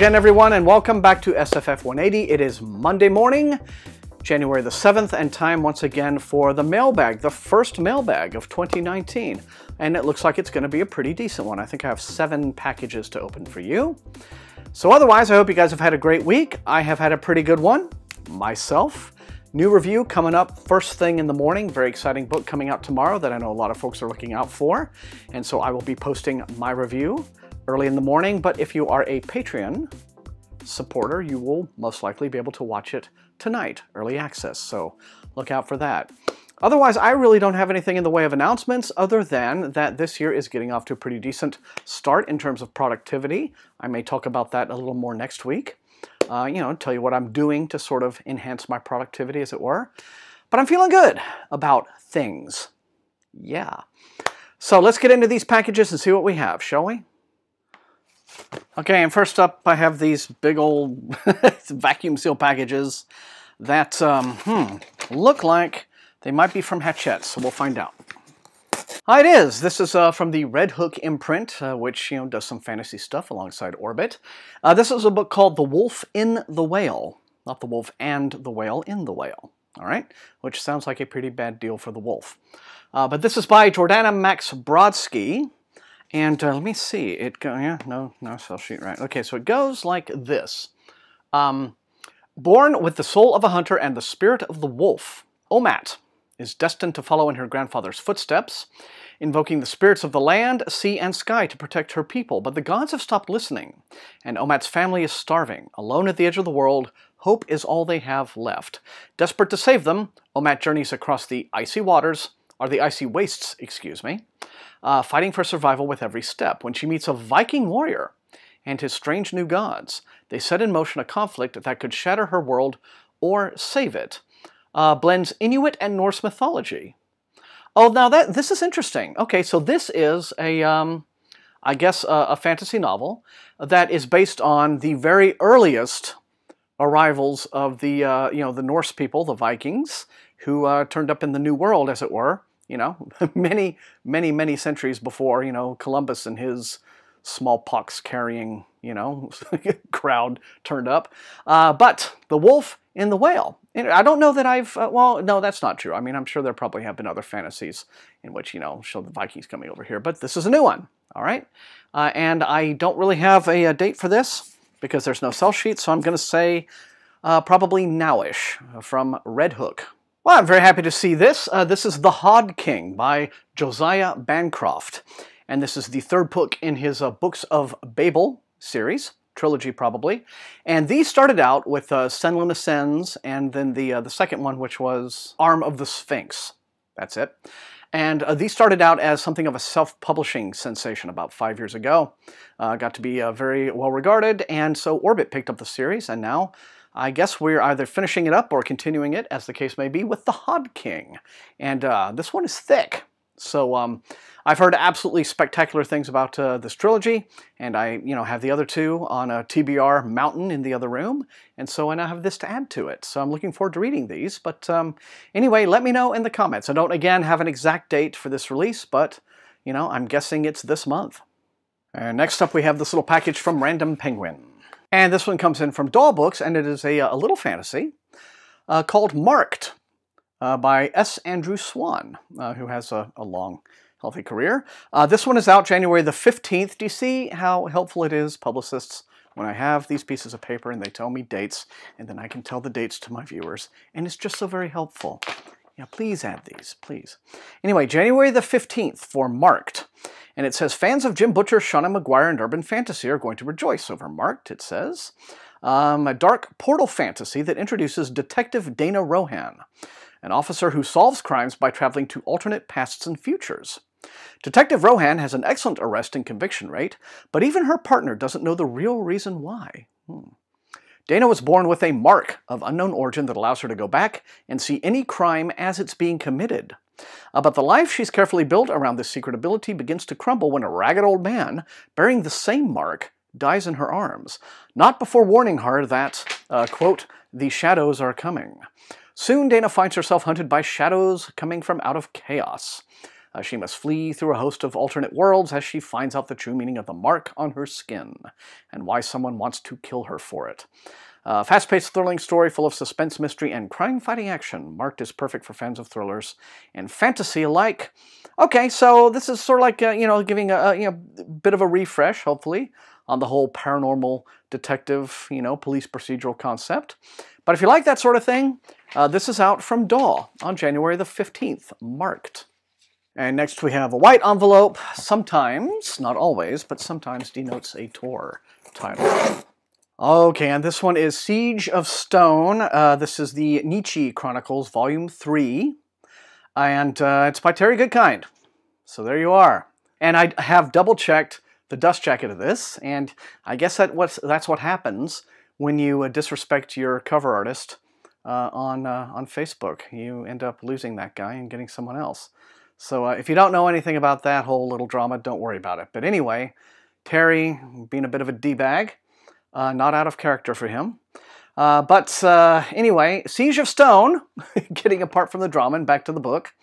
again, everyone, and welcome back to SFF180. It is Monday morning, January the 7th, and time once again for the mailbag, the first mailbag of 2019. And it looks like it's going to be a pretty decent one. I think I have 7 packages to open for you. So otherwise, I hope you guys have had a great week. I have had a pretty good one myself. New review coming up first thing in the morning. Very exciting book coming out tomorrow that I know a lot of folks are looking out for. And so I will be posting my review early in the morning. But if you are a Patreon supporter, you will most likely be able to watch it tonight, early access. So look out for that. Otherwise, I really don't have anything in the way of announcements other than that this year is getting off to a pretty decent start in terms of productivity. I may talk about that a little more next week. Tell you what I'm doing to sort of enhance my productivity, as it were. But I'm feeling good about things. Yeah. So let's get into these packages and see what we have, shall we? Okay, and first up, I have these big old vacuum seal packages that look like they might be from Hachette, so we'll find out. It is. This is from the Red Hook imprint, which does some fantasy stuff alongside Orbit. This is a book called The Wolf in the Whale, not The Wolf and the Whale in the Whale. All right, which sounds like a pretty bad deal for the wolf. But this is by Jordana Max Brodsky, and let me see. No cell sheet, right? Okay, so it goes like this: born with the soul of a hunter and the spirit of the wolf, Omat is destined to follow in her grandfather's footsteps, invoking the spirits of the land, sea, and sky to protect her people. But the gods have stopped listening, and Omat's family is starving. Alone at the edge of the world, hope is all they have left. Desperate to save them, Omat journeys across the icy wastes, fighting for survival with every step. When she meets a Viking warrior and his strange new gods, they set in motion a conflict that could shatter her world or save it. Blends Inuit and Norse mythology. Oh, now this is interesting. Okay, so this is a fantasy novel that is based on the very earliest arrivals of the the Norse people, the Vikings, who turned up in the New World, as it were. Many centuries before Columbus and his smallpox carrying crowd turned up. But the wolf in the whale. I don't know that I've, well, no, that's not true. I mean, I'm sure there probably have been other fantasies in which, show the Vikings coming over here, but this is a new one, all right? And I don't really have a date for this because there's no sell sheet, so I'm going to say probably nowish from Red Hook. Well, I'm very happy to see this. This is The Hod King by Josiah Bancroft, and this is the third book in his Books of Babel series. Trilogy, probably. And these started out with Senlin Ascends, and then the second one, which was Arm of the Sphinx. That's it. And these started out as something of a self-publishing sensation about 5 years ago. Got to be very well-regarded, and so Orbit picked up the series, and now I guess we're either finishing it up or continuing it, as the case may be, with The Hod King. And this one is thick. So I've heard absolutely spectacular things about this trilogy, and I have the other two on a TBR mountain in the other room, and so I now have this to add to it. So I'm looking forward to reading these. But anyway, let me know in the comments. I don't, again, have an exact date for this release, but I'm guessing it's this month. And next up, we have this little package from Random Penguin. And this one comes in from Doll Books, and it is a little fantasy called Marked. By S. Andrew Swan, who has a long, healthy career. This one is out January the 15th. Do you see how helpful it is, publicists, when I have these pieces of paper and they tell me dates, and then I can tell the dates to my viewers, and it's just so very helpful. Yeah, please add these, please. Anyway, January the 15th for Marked. And it says, fans of Jim Butcher, Shauna Maguire, and urban fantasy are going to rejoice over Marked, it says. A dark portal fantasy that introduces Detective Dana Rohan, an officer who solves crimes by traveling to alternate pasts and futures. Detective Rohan has an excellent arrest and conviction rate, but even her partner doesn't know the real reason why. Dana was born with a mark of unknown origin that allows her to go back and see any crime as it's being committed. But the life she's carefully built around this secret ability begins to crumble when a ragged old man, bearing the same mark, dies in her arms, not before warning her that, quote, the shadows are coming. Soon, Dana finds herself hunted by shadows coming from out of chaos. She must flee through a host of alternate worlds as she finds out the true meaning of the mark on her skin and why someone wants to kill her for it. Fast-paced, thrilling story full of suspense, mystery, and crime-fighting action. Marked is perfect for fans of thrillers and fantasy alike. Okay, so this is sort of like, giving a bit of a refresh, hopefully, on the whole paranormal detective, police procedural concept. But if you like that sort of thing, this is out from DAW on January the 15th, marked. And next we have a white envelope. Sometimes, not always, but sometimes denotes a Tor title. Okay, and this one is Siege of Stone. This is the Nietzsche Chronicles, Volume 3. And it's by Terry Goodkind. So there you are. And I have double-checked the dust jacket of this, and I guess that's what happens when you disrespect your cover artist on Facebook. You end up losing that guy and getting someone else. So if you don't know anything about that whole little drama, don't worry about it. But anyway, Terry being a bit of a D-bag, not out of character for him. Anyway, Siege of Stone, getting apart from the drama and back to the book,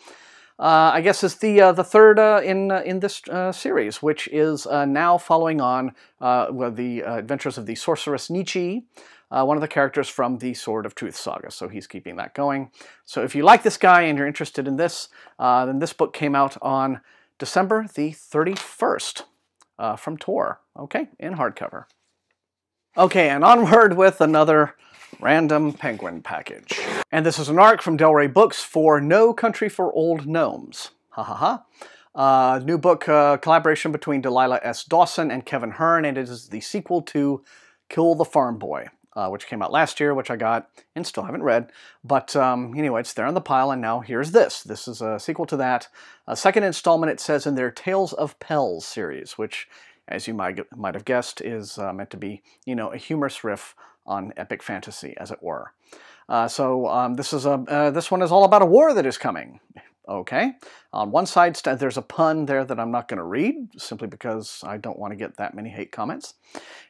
I guess is the third in this series, which is now following on the adventures of the sorceress Nietzsche, one of the characters from the Sword of Truth saga. So he's keeping that going. So if you like this guy and you're interested in this, then this book came out on December the 31st from Tor, okay, in hardcover. Okay, and onward with another random Penguin package. And this is an arc from Del Rey Books for No Country for Old Gnomes. Ha ha ha. New book collaboration between Delilah S. Dawson and Kevin Hearn, and it is the sequel to Kill the Farm Boy, which came out last year, which I got and still haven't read. But anyway, it's there on the pile, and now here's this. This is a sequel to that. A second installment, it says, in their Tales of Pels series, which, as you might have guessed, is meant to be, a humorous riff on epic fantasy, as it were. This one is all about a war that is coming. Okay. On one side, there's a pun there that I'm not going to read, simply because I don't want to get that many hate comments.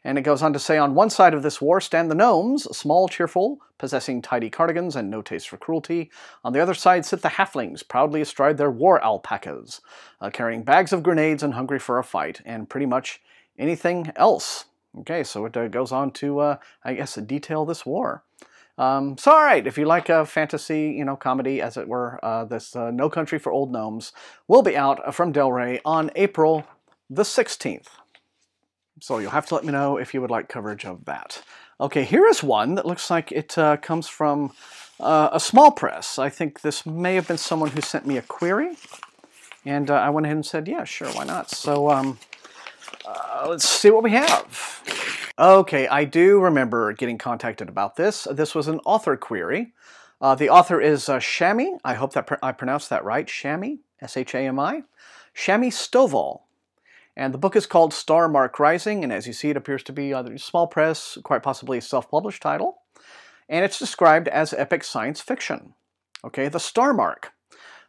And it goes on to say, on one side of this war stand the gnomes, small, cheerful, possessing tidy cardigans and no taste for cruelty. On the other side sit the halflings, proudly astride their war alpacas, carrying bags of grenades and hungry for a fight, and pretty much anything else. Okay, so it goes on to, I guess, detail this war. All right, if you like a fantasy, comedy, as it were, this No Country for Old Gnomes will be out from Del Rey on April the 16th. So you'll have to let me know if you would like coverage of that. Okay, here is one that looks like it comes from a small press. I think this may have been someone who sent me a query, and I went ahead and said, yeah, sure, why not? So let's see what we have. Okay, I do remember getting contacted about this. This was an author query. The author is Shami. I hope that I pronounced that right. Shami, S-H-A-M-I. Shami Stovall. And the book is called Star Mark Rising, and as you see, it appears to be either small press, quite possibly a self-published title. And it's described as epic science fiction. Okay, the Star Mark,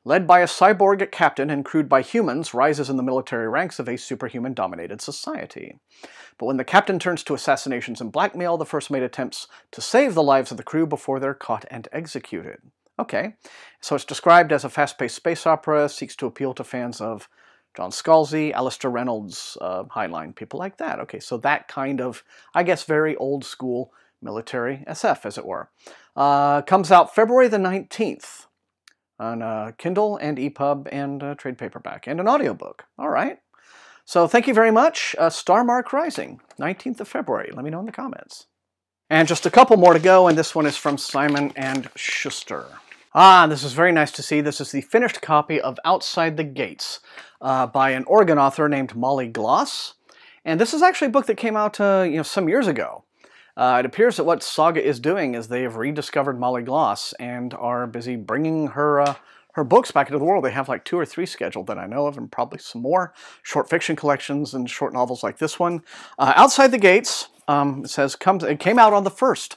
led by a cyborg captain and crewed by humans, rises in the military ranks of a superhuman-dominated society. But when the captain turns to assassinations and blackmail, the first mate attempts to save the lives of the crew before they're caught and executed. Okay, so it's described as a fast-paced space opera, seeks to appeal to fans of John Scalzi, Alistair Reynolds, Heinlein, people like that. Okay, so that kind of, I guess, very old-school military SF, as it were. Comes out February the 19th on Kindle and EPUB and trade paperback, and an audiobook. All right. So thank you very much. Star Mark Rising, 19th of February. Let me know in the comments. And just a couple more to go, and this one is from Simon & Schuster. This is very nice to see. This is the finished copy of Outside the Gates by an Oregon author named Molly Gloss. And this is actually a book that came out some years ago. It appears that what Saga is doing is they have rediscovered Molly Gloss and are busy bringing her books back into the world. They have like 2 or 3 scheduled that I know of, and probably some more short fiction collections and short novels like this one. Outside the Gates, it says, it came out on the 1st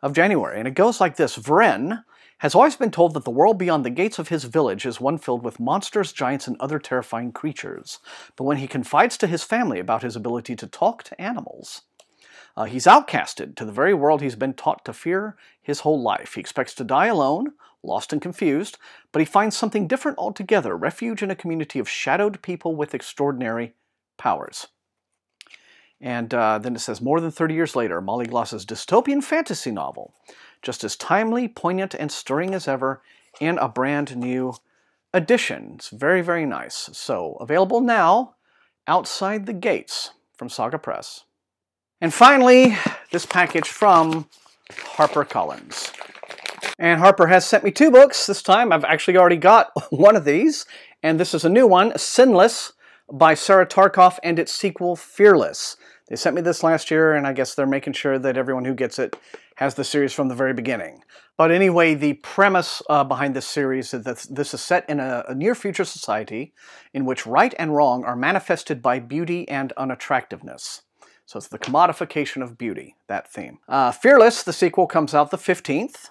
of January, and it goes like this. Vren has always been told that the world beyond the gates of his village is one filled with monsters, giants, and other terrifying creatures. But when he confides to his family about his ability to talk to animals, He's outcasted to the very world he's been taught to fear his whole life. He expects to die alone, lost and confused, but he finds something different altogether, refuge in a community of shadowed people with extraordinary powers. And then it says, more than 30 years later, Molly Gloss's dystopian fantasy novel, just as timely, poignant, and stirring as ever, in a brand new edition. It's very, very nice. So, available now, outside the gates from Saga Press. And finally, this package from HarperCollins. And Harper has sent me 2 books this time. I've actually already got one of these, and this is a new one, Sinless by Sarah Tarkoff and its sequel, Fearless. They sent me this last year, and I guess they're making sure that everyone who gets it has the series from the very beginning. But anyway, the premise behind this series is that this is set in a near-future society in which right and wrong are manifested by beauty and unattractiveness. So it's the commodification of beauty, that theme. Fearless, the sequel, comes out the 15th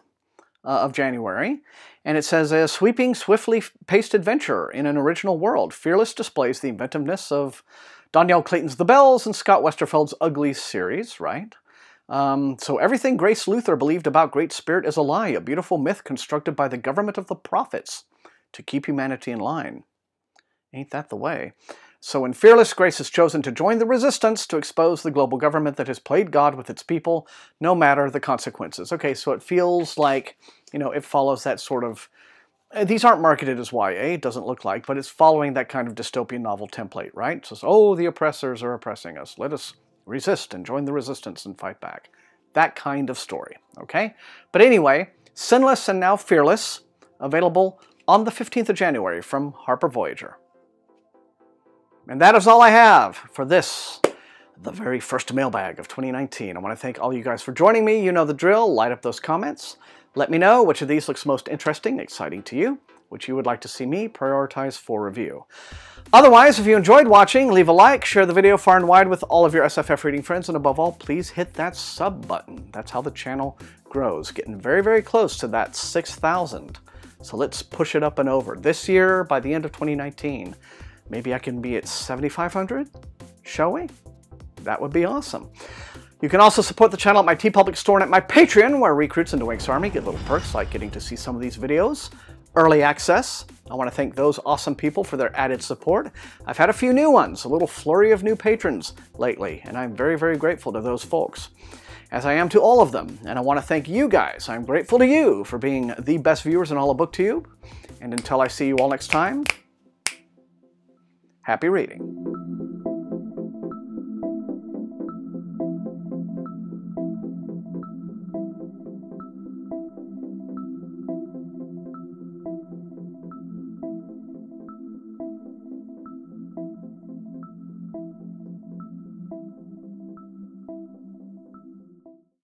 of January, and it says, a sweeping, swiftly paced adventure in an original world. Fearless displays the inventiveness of Danielle Clayton's The Bells and Scott Westerfeld's Ugly series, right? So everything Grace Luther believed about Great Spirit is a lie, a beautiful myth constructed by the government of the prophets to keep humanity in line. Ain't that the way? So in Fearless, Grace has chosen to join the resistance to expose the global government that has played God with its people, no matter the consequences. Okay, so it feels like, you know, it follows that sort of... These aren't marketed as YA, it doesn't look like, but it's following that kind of dystopian novel template, right? So, oh, the oppressors are oppressing us. Let us resist and join the resistance and fight back. That kind of story, okay? But anyway, Sinless and now Fearless, available on the 15th of January from Harper Voyager. And that is all I have for this, the very first mailbag of 2019. I want to thank all you guys for joining me. You know the drill. Light up those comments. Let me know which of these looks most interesting, exciting to you, which you would like to see me prioritize for review. Otherwise, if you enjoyed watching, leave a like, share the video far and wide with all of your SFF reading friends, and above all, please hit that sub button. That's how the channel grows. Getting very, very close to that 6,000. So let's push it up and over. This year, by the end of 2019, maybe I can be at 7,500? Shall we? That would be awesome. You can also support the channel at my TeePublic store and at my Patreon, where recruits in the Winx Army get little perks like getting to see some of these videos. Early access. I want to thank those awesome people for their added support. I've had a few new ones, a little flurry of new patrons lately, and I'm very, very grateful to those folks, as I am to all of them. And I want to thank you guys. I'm grateful to you for being the best viewers in all of BookTube. And until I see you all next time, happy reading.